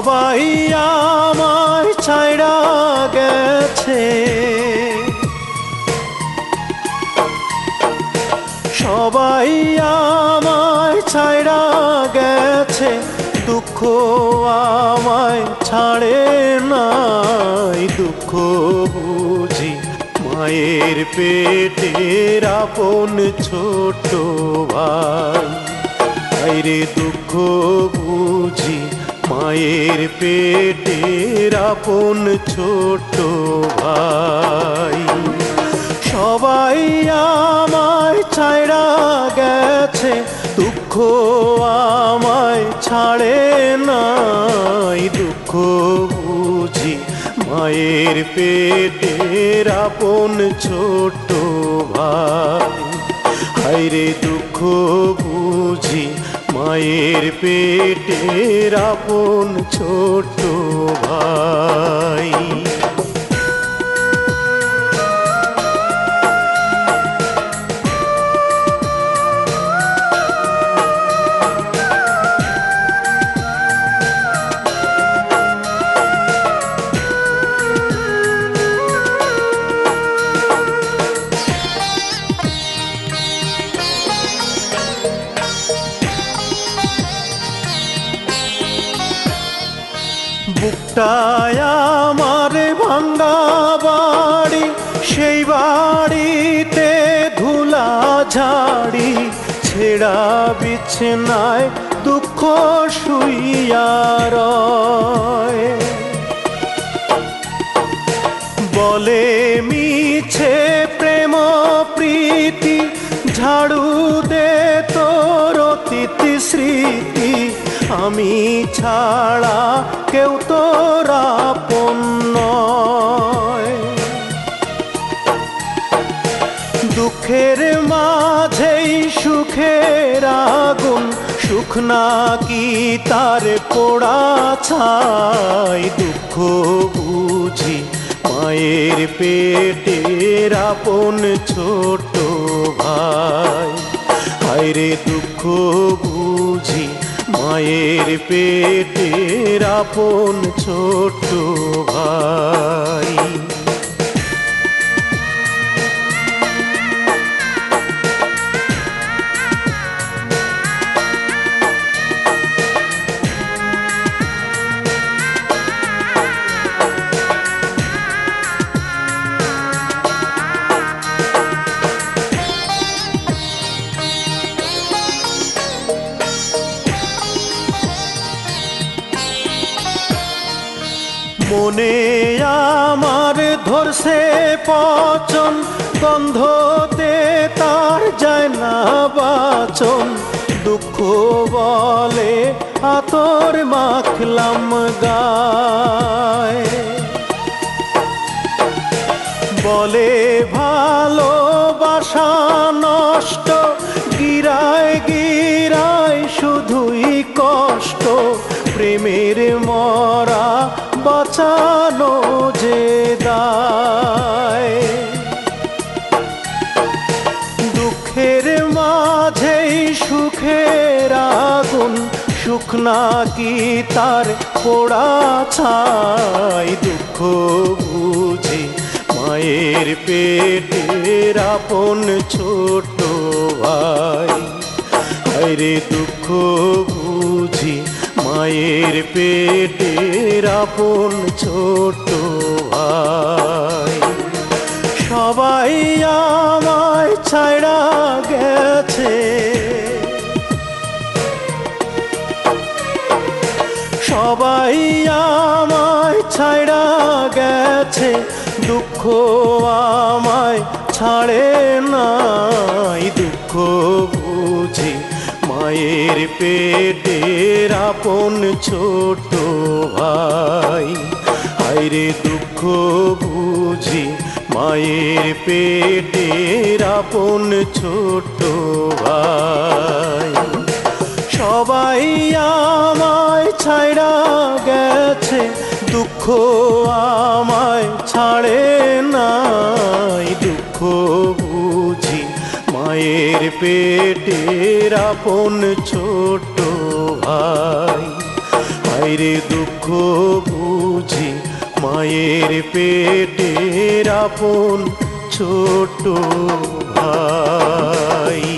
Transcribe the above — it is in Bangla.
সবাই আমায় ছাইড়া গেছে, সবাই আমায় ছাইড়া গেছে, দুঃখ আমায় ছাড়ে নাই। দুঃখ বুঝি মায়ের পেটের আপন ছোট ভাই, আইরে দুঃখ বুঝি মায়ের পেটের আপন ছোট ভাই। সবাই আমায় ছাইড়া গেছে, দুঃখ আমায় ছাড়ে নাই। দুঃখ বুঝি মায়ের পেটের আপন ছোট ভাই, হায়রে দুঃখ বুঝি মায়ের পেটের আপন ছোট ভাই। বুকটায় আমার ভাঙ্গা বাড়ি, সেই বাড়িতে ধুলা ঝাড়ি, ছেঁড়া বিছানায় দুঃখ শুইয়া রয়। বলে মিছে প্রেম প্রীতি, ঝাড়ু দে তোর অতীত স্মৃতি, আমি ছাড়া কেউ তোর আপন নয়। দুঃখের মাঝেই সুখের আগুন, সুখ নাকি তার পোড়া ছাই। দুঃখ বুঝি মায়ের পেটের আপন ছোট ভাই, হায়রে দুঃখ বুঝি মায়ের পেটের আপন ছোট ভাই। মনে আমার ধরছে পচন, গন্ধতে তার যায় না বাচন। দুঃখ বলে আতর মাখলাম গায়ে, বলে ভালোবাসা নষ্ট, গিরায় গিরায় শুধুই কষ্ট। প্রেমের মরা বাঁচানো যে দায়, দুঃখের মাঝেই সুখের আগুন, সুখ নাকি তার পোড়া ছাই। দুঃখ বুঝি মায়ের পেটের আপন ছোট ভাই, হায়রে দুঃখ বুঝি মায়ের পেটের আপন ছোট ভাই। সবাই আমায় ছাইড়া গেছে, সবাই আমায় ছাইড়া গেছে, দুঃখ আমায় ছাড়ে নাই। দুঃখ বুঝি মায়ের পেটের আপন ছোট ভাই, হায়রে দুঃখ বুঝি মায়ের পেটের আপন ছোট ভাই। সবাই আমায় ছাইড়া গেছে, দুঃখ আমায় ছাড়ে নাই। দুঃখ বুঝি মায়ের পেটের আপন ছোট ভাই, হায়রে দুঃখ বুঝি মায়ের পেটের আপন ছোট ভাই।